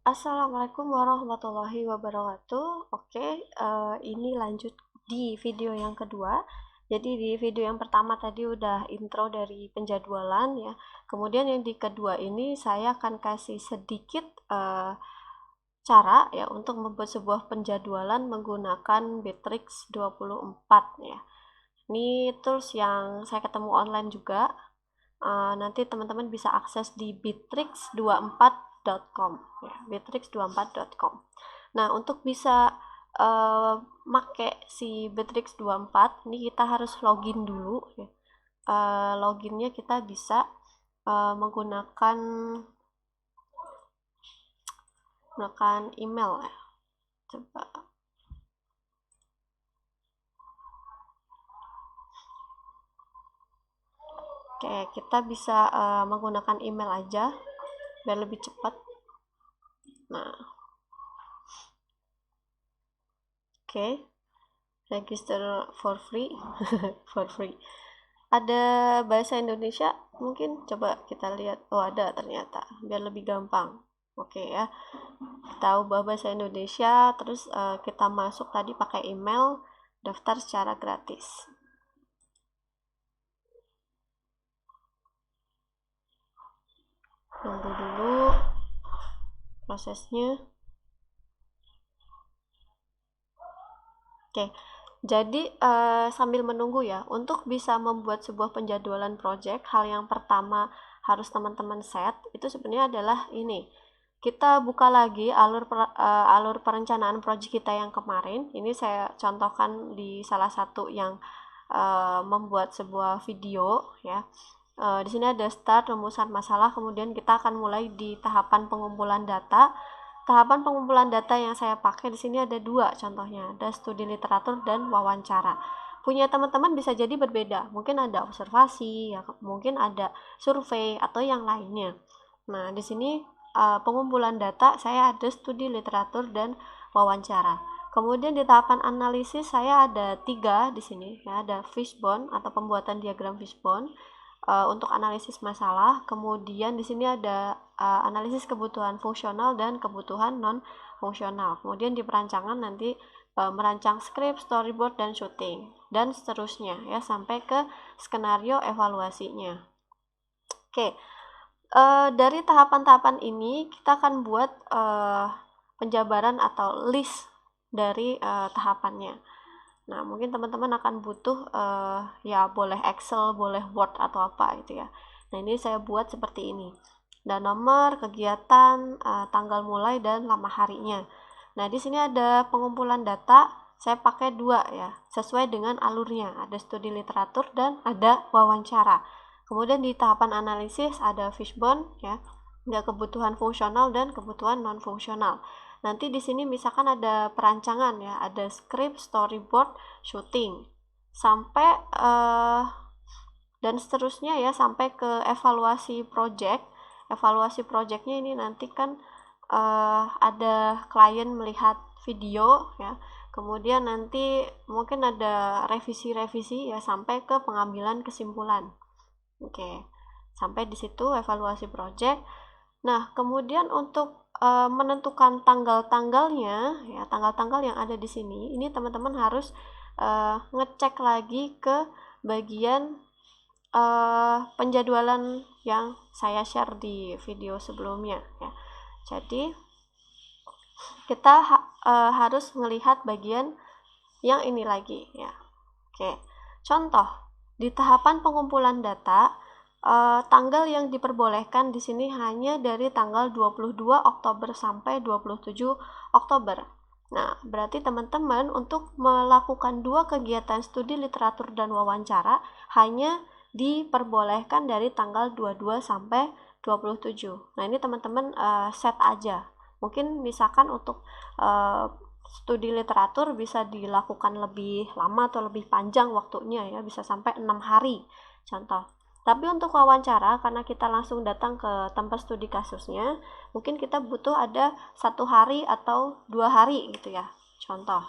Assalamualaikum warahmatullahi wabarakatuh. Oke, ini lanjut di video yang kedua. Jadi di video yang pertama tadi udah intro dari penjadwalan ya. Kemudian yang di kedua ini saya akan kasih sedikit cara ya untuk membuat sebuah penjadwalan menggunakan Bittrex 24 ya. Ini tools yang saya ketemu online juga. Nanti teman-teman bisa akses di bittrex24.com ya, bittrex24.com. Nah, untuk bisa make si Bittrex24 ini kita harus login dulu ya. Loginnya kita bisa menggunakan email ya. Coba. Oke, kita bisa menggunakan email aja biar lebih cepat. Nah, oke. Register for free. For free. Ada bahasa Indonesia? Mungkin coba kita lihat. Oh, ada ternyata. Biar lebih gampang. Oke ya. Kita ubah bahasa Indonesia, terus kita masuk tadi pakai email, daftar secara gratis. Tunggu dulu prosesnya. Oke, jadi sambil menunggu ya, untuk bisa membuat sebuah penjadwalan project, hal yang pertama harus teman-teman set itu sebenarnya adalah ini. Kita buka lagi alur perencanaan project kita yang kemarin. Ini saya contohkan di salah satu yang membuat sebuah video ya. Di sini ada start, rumusan masalah, kemudian kita akan mulai di tahapan pengumpulan data. Tahapan pengumpulan data yang saya pakai di sini ada dua contohnya, ada studi literatur dan wawancara. Punya teman-teman bisa jadi berbeda, mungkin ada observasi, ya, mungkin ada survei atau yang lainnya. Nah, di sini pengumpulan data saya ada studi literatur dan wawancara. Kemudian di tahapan analisis saya ada 3 di sini, ya, ada fishbone atau pembuatan diagram fishbone. Untuk analisis masalah, kemudian di sini ada analisis kebutuhan fungsional dan kebutuhan non fungsional. Kemudian di perancangan nanti merancang skrip, storyboard dan syuting dan seterusnya ya sampai ke skenario evaluasinya. Oke, dari tahapan-tahapan ini kita akan buat penjabaran atau list dari tahapannya. Nah, mungkin teman-teman akan butuh ya boleh Excel, boleh Word atau apa gitu ya. Nah, ini saya buat seperti ini. Dan nomor, kegiatan, tanggal mulai dan lama harinya. Nah, di sini ada pengumpulan data, saya pakai 2 ya, sesuai dengan alurnya. Ada studi literatur dan ada wawancara. Kemudian di tahapan analisis ada fishbone ya, ada kebutuhan fungsional dan kebutuhan non fungsional. Nanti di sini misalkan ada perancangan ya, ada script, storyboard, shooting, sampai dan seterusnya ya sampai ke evaluasi project. Evaluasi projectnya ini nanti kan ada klien melihat video ya, kemudian nanti mungkin ada revisi-revisi ya sampai ke pengambilan kesimpulan. Oke, sampai di situ evaluasi project. Nah, kemudian untuk menentukan tanggal-tanggalnya, ya tanggal-tanggal yang ada di sini, ini teman-teman harus ngecek lagi ke bagian penjadwalan yang saya share di video sebelumnya. Ya. Jadi kita harus melihat bagian yang ini lagi, ya. Oke, contoh di tahapan pengumpulan data. Tanggal yang diperbolehkan di sini hanya dari tanggal 22 Oktober sampai 27 Oktober. Nah, berarti teman-teman untuk melakukan 2 kegiatan studi literatur dan wawancara hanya diperbolehkan dari tanggal 22 sampai 27. Nah, ini teman-teman set aja. Mungkin misalkan untuk studi literatur bisa dilakukan lebih lama atau lebih panjang waktunya ya, bisa sampai 6 hari contoh. Tapi untuk wawancara, karena kita langsung datang ke tempat studi kasusnya, mungkin kita butuh ada 1 hari atau 2 hari gitu ya. Contoh,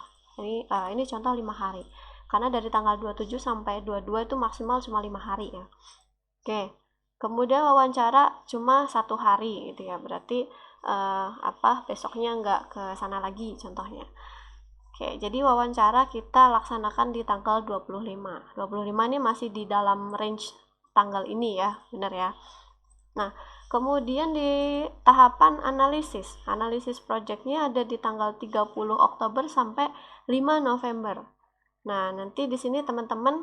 ini contoh 5 hari. Karena dari tanggal 27 sampai 22 itu maksimal cuma 5 hari ya. Oke, kemudian wawancara cuma 1 hari gitu ya. Berarti besoknya nggak ke sana lagi contohnya. Oke, jadi wawancara kita laksanakan di tanggal 25. 25 ini masih di dalam range tanggal ini ya, benar ya. Nah, kemudian di tahapan analisis. Analisis projectnya ada di tanggal 30 Oktober sampai 5 November. Nah, nanti di sini teman-teman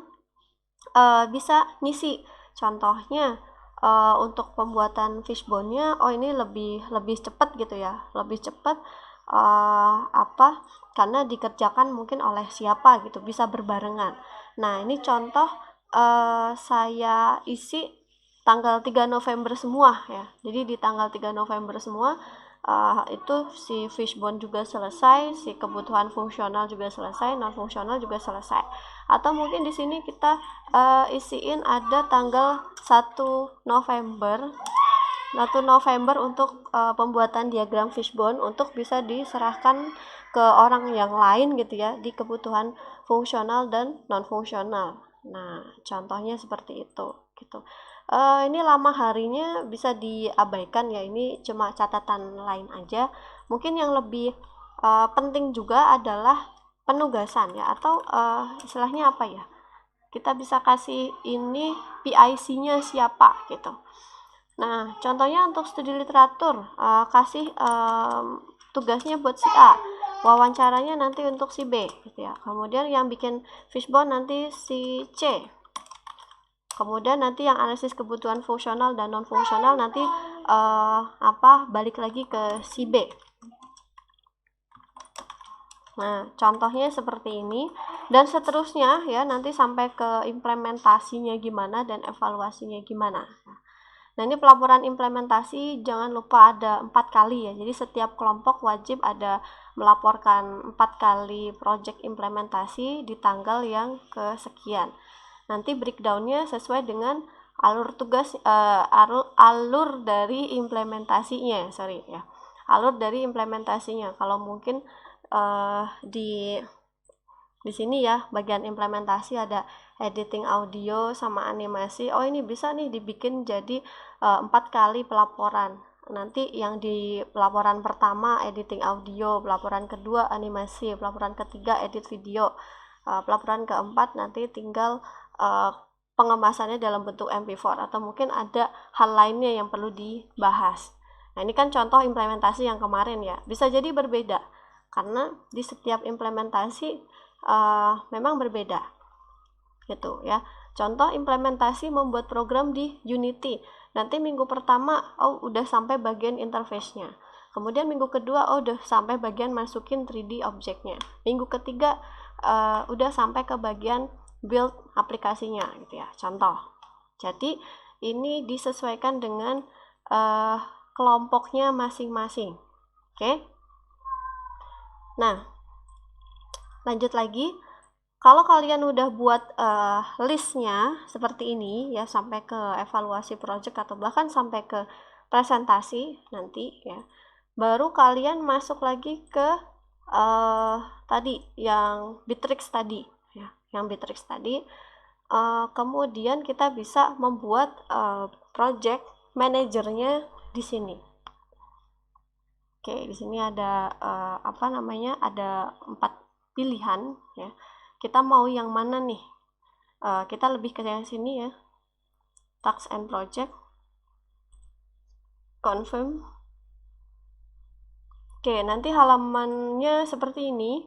bisa ngisi. Contohnya untuk pembuatan fishbone-nya, ini lebih cepat gitu ya, lebih cepat karena dikerjakan mungkin oleh siapa gitu, bisa berbarengan. Nah, ini contoh saya isi tanggal 3 November semua ya. Jadi di tanggal 3 November semua itu si fishbone juga selesai, si kebutuhan fungsional juga selesai, non fungsional juga selesai. Atau mungkin di sini kita isiin ada tanggal 1 November untuk pembuatan diagram fishbone untuk bisa diserahkan ke orang yang lain gitu ya, di kebutuhan fungsional dan non fungsional. Nah, contohnya seperti itu gitu. Ini lama harinya bisa diabaikan ya, ini cuma catatan lain aja. Mungkin yang lebih penting juga adalah penugasan ya, atau istilahnya apa ya, kita bisa kasih ini PIC-nya siapa gitu. Nah, contohnya untuk studi literatur, kasih tugasnya buat si A, wawancaranya nanti untuk si B gitu ya. Kemudian yang bikin fishbone nanti si C. Kemudian nanti yang analisis kebutuhan fungsional dan non fungsional nanti balik lagi ke si B. Nah, contohnya seperti ini dan seterusnya ya, nanti sampai ke implementasinya gimana dan evaluasinya gimana. Nah, ini pelaporan implementasi jangan lupa ada 4 kali ya. Jadi setiap kelompok wajib ada melaporkan 4 kali project implementasi di tanggal yang kesekian. Nanti breakdownnya sesuai dengan alur tugas alur dari implementasinya, alur dari implementasinya. Kalau mungkin di sini ya, bagian implementasi ada editing audio sama animasi. Ini bisa nih dibikin jadi 4 kali pelaporan. Nanti yang di pelaporan pertama editing audio, pelaporan kedua animasi, pelaporan ketiga edit video, pelaporan keempat nanti tinggal pengemasannya dalam bentuk MP4, atau mungkin ada hal lainnya yang perlu dibahas. Nah, ini kan contoh implementasi yang kemarin ya, bisa jadi berbeda karena di setiap implementasi memang berbeda gitu ya. Contoh implementasi membuat program di Unity, nanti minggu pertama udah sampai bagian interface-nya, kemudian minggu kedua udah sampai bagian masukin 3D objeknya, minggu ketiga udah sampai ke bagian build aplikasinya gitu ya, contoh. Jadi ini disesuaikan dengan kelompoknya masing-masing. Oke. Nah, lanjut lagi. Kalau kalian udah buat listnya seperti ini ya, sampai ke evaluasi project atau bahkan sampai ke presentasi nanti ya, baru kalian masuk lagi ke tadi yang Bitrix tadi ya, kemudian kita bisa membuat project manajernya di sini. Oke, di sini ada ada 4 pilihan ya. Kita mau yang mana nih? Kita lebih ke yang sini ya. Task and project. Confirm. Oke, nanti halamannya seperti ini.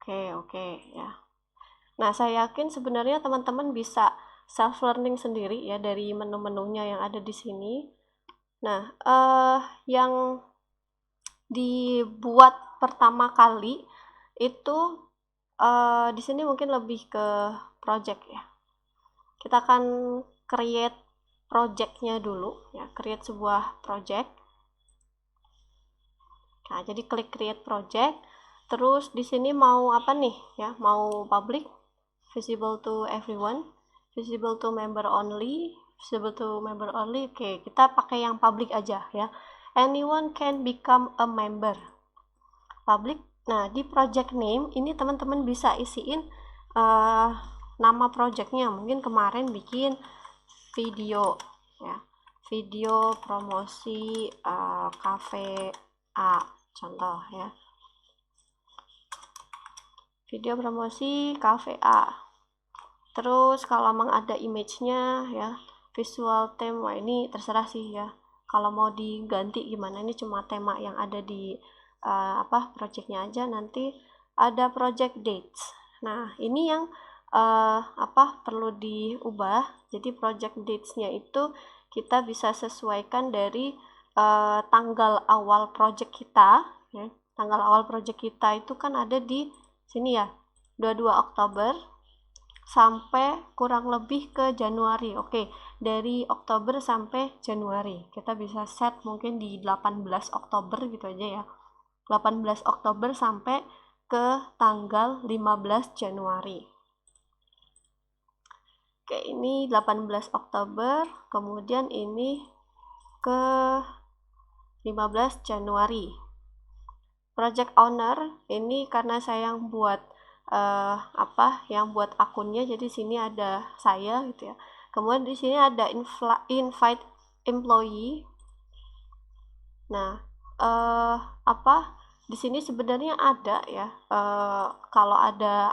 Oke ya. Nah, saya yakin sebenarnya teman-teman bisa self learning sendiri ya dari menu-menunya yang ada di sini. Nah, yang dibuat pertama kali itu di sini mungkin lebih ke project ya. Kita akan create projectnya dulu ya, create sebuah project. Nah, jadi klik create project. Terus di sini mau apa nih ya? Mau public, visible to everyone, visible to member only, visible to member only. Oke, kita pakai yang public aja ya. Anyone can become a member. Public. Nah, di project name ini teman-teman bisa isiin nama projectnya. Mungkin kemarin bikin video ya, video promosi cafe A, contoh ya. Video promosi cafe A. Terus kalau memang ada image-nya ya, visual theme, wah ini terserah sih ya. Kalau mau diganti gimana, ini cuma tema yang ada di projectnya aja. Nanti ada project dates. Nah, ini yang perlu diubah. Jadi project dates-nya itu kita bisa sesuaikan dari tanggal awal project kita ya. Tanggal awal project kita itu kan ada di sini ya, 22 Oktober sampai kurang lebih ke Januari. Oke, dari Oktober sampai Januari. Kita bisa set mungkin di 18 Oktober gitu aja ya. 18 Oktober sampai ke tanggal 15 Januari. Oke, ini 18 Oktober, kemudian ini ke 15 Januari. Project owner ini karena saya yang buat yang buat akunnya, jadi sini ada saya gitu ya. Kemudian di sini ada invite employee. Nah, di sini sebenarnya ada ya, kalau ada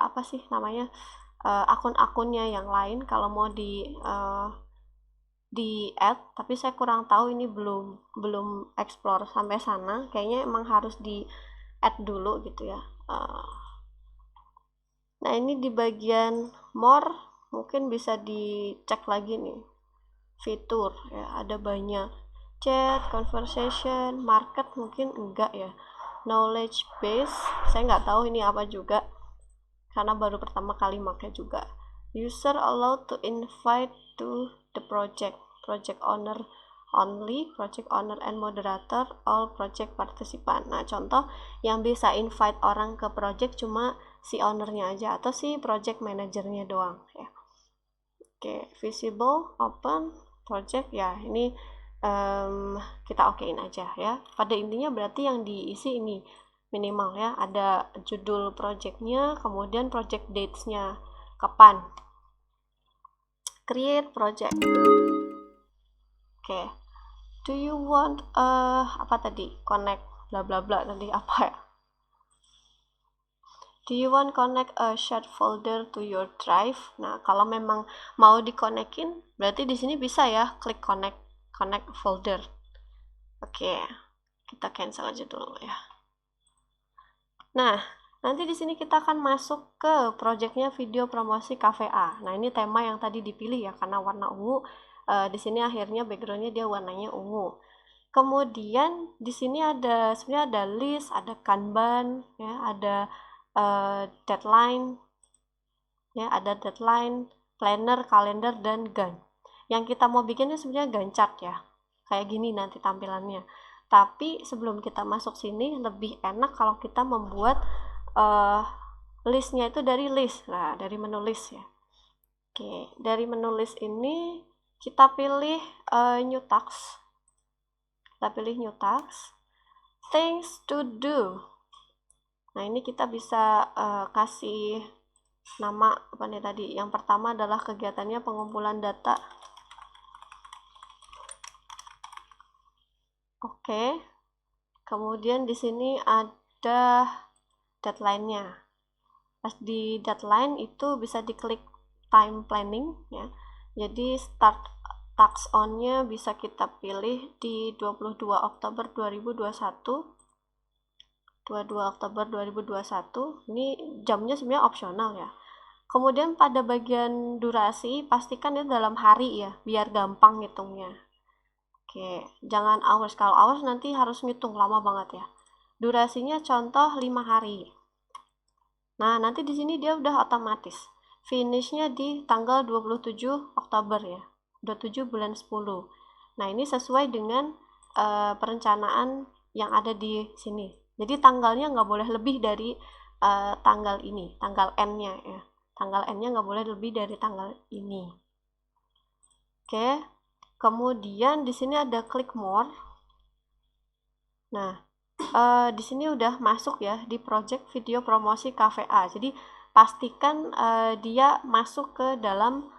akun-akunnya yang lain kalau mau di add, tapi saya kurang tahu, ini belum explore sampai sana. Kayaknya emang harus di add dulu gitu ya. Nah, ini di bagian more mungkin bisa dicek lagi nih fitur ya, ada banyak chat, conversation, market mungkin enggak ya, knowledge base saya nggak tahu ini apa juga karena baru pertama kali pakai juga. User allowed to invite to the project owner only, project owner and moderator, all project participant. Nah, contoh yang bisa invite orang ke project cuma si ownernya aja atau si project manajernya doang ya. Oke, visible, open, project ya, ini kita okein aja ya. Pada intinya berarti yang diisi ini minimal ya, ada judul projectnya, kemudian project dates-nya kapan, create project. Oke, do you want connect bla bla bla tadi apa ya, do you want connect a shared folder to your drive. Nah, kalau memang mau dikonekin berarti di sini bisa ya, klik connect folder. Oke, kita cancel aja dulu ya. Nah, nanti di sini kita akan masuk ke projectnya video promosi cafe A. Nah, ini tema yang tadi dipilih ya, karena warna ungu. Di sini akhirnya backgroundnya dia warnanya ungu. Kemudian di sini sebenarnya ada list, ada Kanban, ya, ada deadline, ya, ada deadline, planner, kalender, dan Gantt. Yang kita mau bikinnya sebenarnya Gantt chart ya, kayak gini nanti tampilannya. Tapi sebelum kita masuk sini, lebih enak kalau kita membuat listnya itu dari list. Nah, dari menu list ya. Oke, dari menu list ini kita pilih new task. Kita pilih new task, things to do. Nah, ini kita bisa kasih nama apa nih tadi. Yang pertama adalah kegiatannya pengumpulan data. Oke. Kemudian di sini ada deadline-nya. Pas di deadline itu bisa diklik time planning ya. Jadi start task on-nya bisa kita pilih di 22 Oktober 2021. 22 Oktober 2021. Ini jamnya sebenarnya opsional ya. Kemudian pada bagian durasi pastikan itu dalam hari ya, biar gampang ngitungnya. Oke, jangan hours. Kalau hours nanti harus ngitung lama banget ya. Durasinya contoh 5 hari. Nah, nanti di sini dia udah otomatis. Finishnya di tanggal 27 Oktober ya. 27 bulan 10. Nah, ini sesuai dengan perencanaan yang ada di sini. Jadi tanggalnya nggak boleh lebih dari tanggal ini, tanggal N-nya ya. Tanggal N-nya nggak boleh lebih dari tanggal ini. Oke. Kemudian di sini ada klik more. Nah, di sini udah masuk ya di project video promosi cafe A. Jadi pastikan dia masuk ke dalam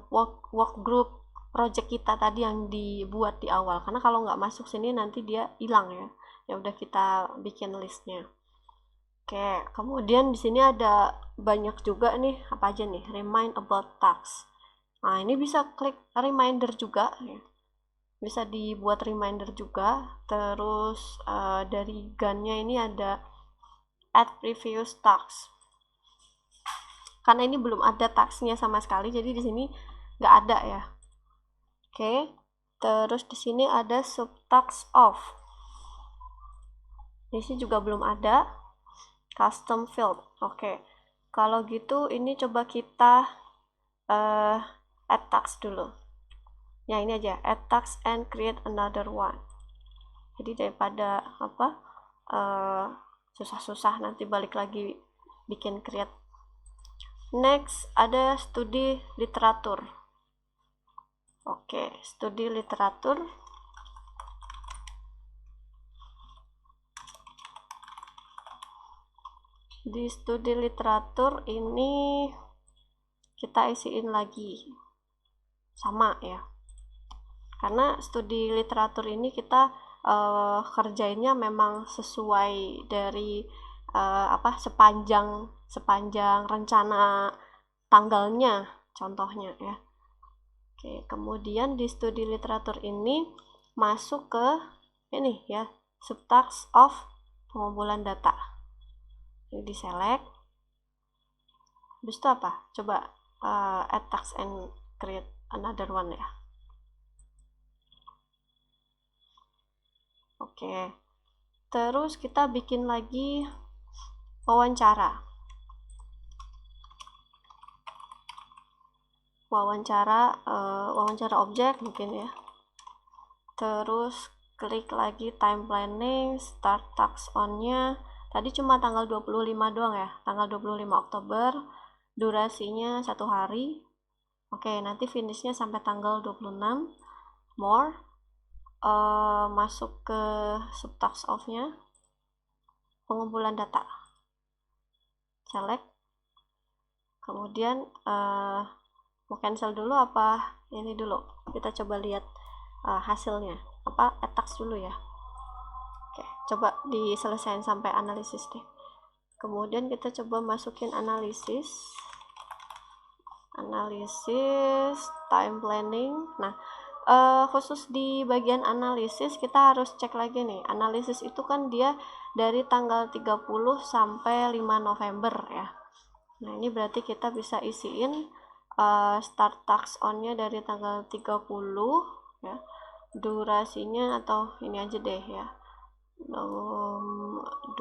work group project kita tadi yang dibuat di awal, karena kalau nggak masuk sini nanti dia hilang ya. Ya udah kita bikin listnya. Oke, kemudian di sini ada banyak juga nih, apa aja nih? Remind about tasks. Nah, ini bisa klik reminder juga ya. Bisa dibuat reminder juga. Terus dari gunnya ini ada add previous tasks. Karena ini belum ada tasknya sama sekali, jadi di sini nggak ada ya. Oke, terus di sini ada subtask off. Di sini juga belum ada. Custom field. Oke, kalau gitu ini coba kita add task dulu. Ya ini aja, add task and create another one. Jadi daripada apa susah-susah nanti balik lagi bikin create. Next ada studi literatur. Oke, studi literatur. Di studi literatur ini kita isiin lagi sama ya. Karena studi literatur ini kita kerjainnya memang sesuai dari sepanjang rencana tanggalnya contohnya ya. Oke, kemudian di studi literatur ini masuk ke ini ya, subtask of pengumpulan data. Ini di select. Habis itu apa? Coba add task and create another one ya. Oke. Terus kita bikin lagi wawancara. Wawancara objek mungkin ya. Terus klik lagi time planning, start task on-nya. Tadi cuma tanggal 25 doang ya, tanggal 25 Oktober. Durasinya 1 hari. Oke, nanti finishnya sampai tanggal 26. More. Masuk ke subtask off-nya. Pengumpulan data. Select. Kemudian mau cancel dulu apa ini dulu? Kita coba lihat hasilnya. Add task dulu ya. Oke, coba diselesaikan sampai analisis deh. Kemudian kita coba masukin analisis, time planning. Nah, khusus di bagian analisis kita harus cek lagi nih. Analisis itu kan dia dari tanggal 30 sampai 5 November ya. Nah, ini berarti kita bisa isiin start task on-nya dari tanggal 30 ya. Durasinya atau ini aja deh ya. 20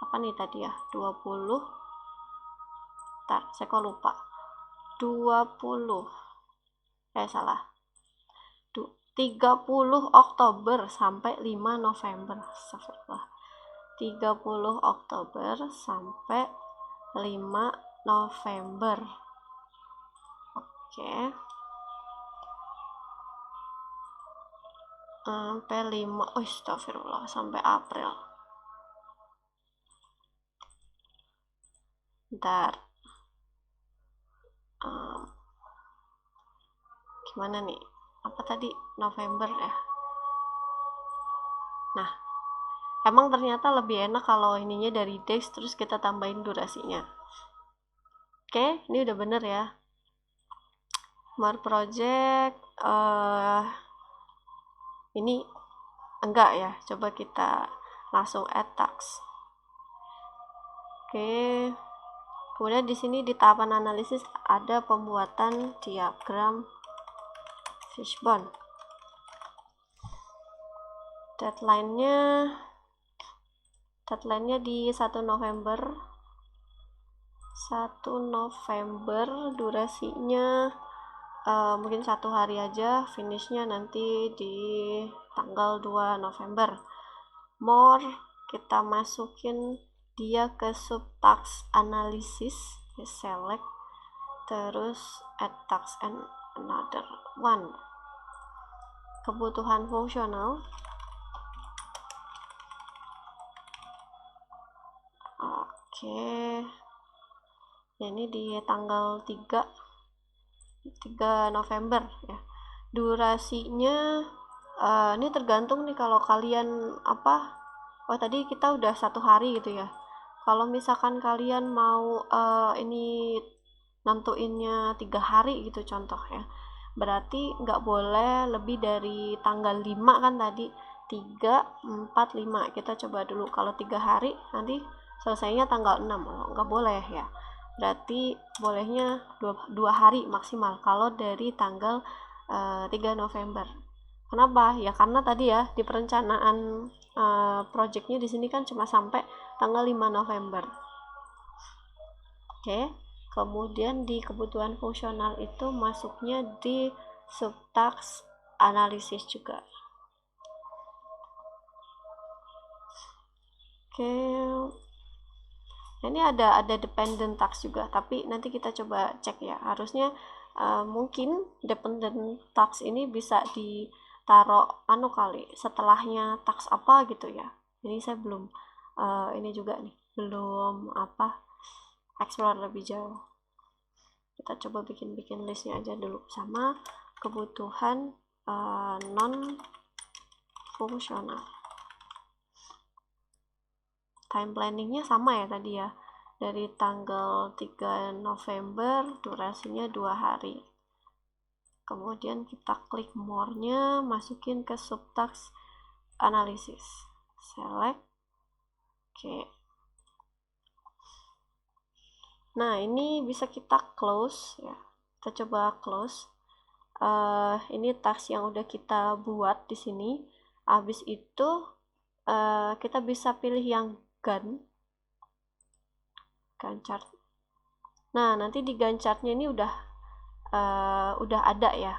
apa nih tadi ya? 20. Saya kok lupa. 20. Salah. 30 Oktober sampai 5 November. 30 Oktober sampai 5 November. Oke. Sampai 5. Astagfirullah, sampai April. Bentar. Gimana nih? Apa tadi? November ya. Nah, emang ternyata lebih enak kalau ininya dari days terus kita tambahin durasinya. Oke, ini udah bener ya. More project ini enggak ya. Coba kita langsung add task. Oke. Kemudian di sini di tahapan analisis ada pembuatan diagram fishbone. Deadline-nya di 1 November. Durasinya mungkin 1 hari aja, finishnya nanti di tanggal 2 November. More, kita masukin dia ke subtask analysis, select, terus add task and another one. Kebutuhan fungsional. Oke. Ini di tanggal 3 3 November ya. Durasinya ini tergantung nih kalau kalian tadi kita udah 1 hari gitu ya. Kalau misalkan kalian mau ini nentuinnya 3 hari gitu contoh ya, berarti nggak boleh lebih dari tanggal 5 kan tadi, 3, 4, 5. Kita coba dulu, kalau 3 hari nanti selesainya tanggal 6. Nggak boleh ya, berarti bolehnya 2 hari maksimal kalau dari tanggal 3 November. Kenapa? Ya karena tadi ya di perencanaan projectnya di sini kan cuma sampai tanggal 5 November. Oke, kemudian di kebutuhan fungsional itu masuknya di subtask analisis juga. Oke, ini ada dependent task juga, tapi nanti kita coba cek ya. Harusnya mungkin dependent task ini bisa ditaruh kali setelahnya task apa gitu ya. Jadi saya belum ini juga nih, belum explore lebih jauh. Kita coba bikin listnya aja dulu. Sama kebutuhan non fungsional. Time planningnya sama ya tadi ya, dari tanggal 3 November durasinya 2 hari. Kemudian kita klik more-nya, masukin ke subtask analisis, select. Oke, nah ini bisa kita close ya, kita coba close. Ini task yang udah kita buat di sini. Habis itu kita bisa pilih yang Gantt chart. Nah, nanti di Gantt chartnya ini udah ada ya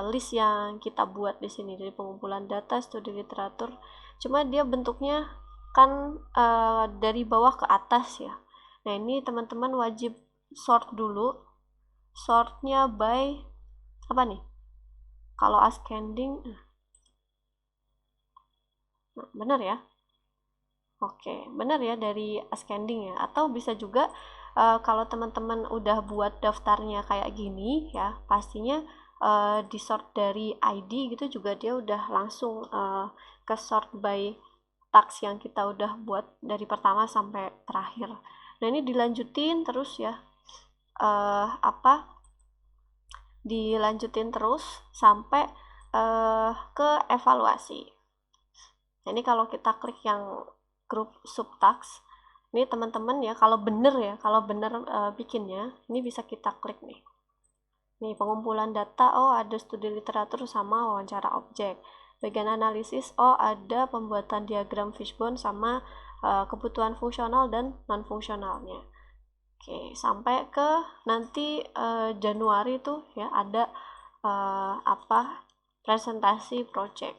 list yang kita buat di sini dari pengumpulan data, studi literatur. Cuma dia bentuknya kan dari bawah ke atas ya. Nah, ini teman-teman wajib sort dulu. Sortnya by apa nih? Kalau ascending, nah, benar ya? Oke, benar ya dari ascending ya. Atau bisa juga kalau teman-teman udah buat daftarnya kayak gini ya, pastinya di sort dari ID gitu juga dia udah langsung ke sort by task yang kita udah buat dari pertama sampai terakhir. Nah, ini dilanjutin terus ya. Dilanjutin terus sampai ke evaluasi. Nah, ini kalau kita klik yang grup subtask, ini teman-teman ya, kalau bener bikinnya, ini bisa kita klik nih. Nih, pengumpulan data, ada studi literatur sama wawancara objek. Bagian analisis, ada pembuatan diagram fishbone sama kebutuhan fungsional dan non-fungsionalnya. Oke, sampai ke nanti Januari tuh ya ada presentasi project.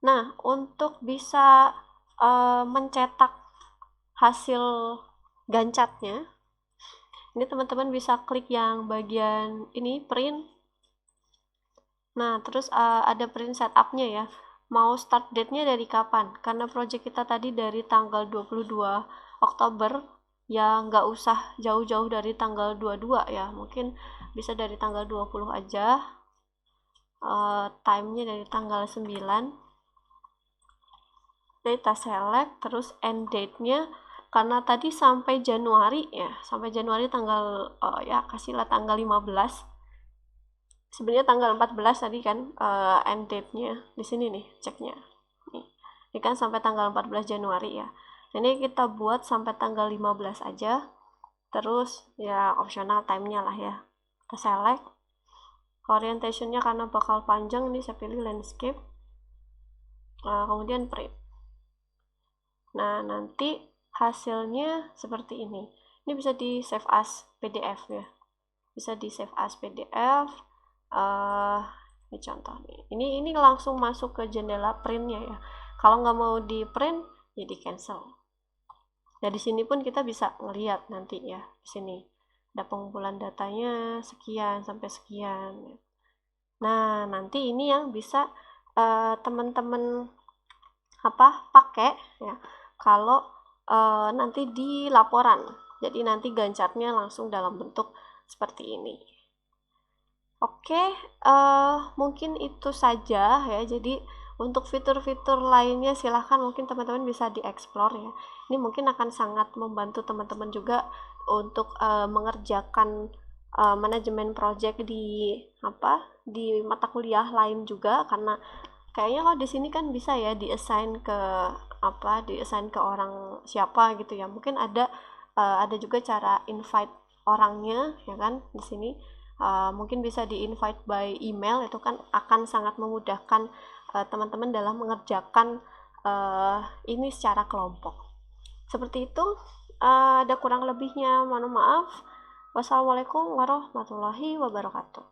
Nah, untuk bisa mencetak hasil gancatnya, ini teman-teman bisa klik yang bagian ini print. Nah, terus ada print setupnya ya. Mau start date-nya dari kapan? Karena project kita tadi dari tanggal 22 Oktober, ya nggak usah jauh-jauh dari tanggal 22 ya. Mungkin bisa dari tanggal 20 aja. Time-nya dari tanggal 9. Kita select, terus end date-nya karena tadi sampai Januari ya, sampai Januari tanggal kasihlah tanggal 15. Sebenarnya tanggal 14 tadi kan end date-nya di sini nih, ceknya. Nih. Ini kan sampai tanggal 14 Januari ya. Ini kita buat sampai tanggal 15 aja. Terus ya optional time-nya lah ya. Kita select. Orientation-nya karena bakal panjang, ini saya pilih landscape. Kemudian print. Nah, nanti hasilnya seperti ini. Ini bisa di save as PDF ya. Bisa di save as PDF. Ini contoh nih. Ini langsung masuk ke jendela printnya ya. Kalau nggak mau di print, ya di cancel. Nah, di sini pun kita bisa ngeliat nanti ya. Di sini ada pengumpulan datanya sekian sampai sekian. Nah, nanti ini yang bisa teman-teman pakai ya kalau nanti di laporan. Jadi nanti Gantt chartnya langsung dalam bentuk seperti ini. Oke, mungkin itu saja ya. Jadi untuk fitur-fitur lainnya silahkan mungkin teman-teman bisa dieksplor ya. Ini mungkin akan sangat membantu teman-teman juga untuk mengerjakan manajemen project di apa di mata kuliah lain juga, karena kayaknya kalau di sini kan bisa ya di-assign ke orang siapa gitu ya. Mungkin ada juga cara invite orangnya ya kan di sini. Mungkin bisa di-invite by email, itu kan akan sangat memudahkan teman-teman dalam mengerjakan ini secara kelompok. Seperti itu. Ada kurang lebihnya, mohon maaf. Wassalamualaikum warahmatullahi wabarakatuh.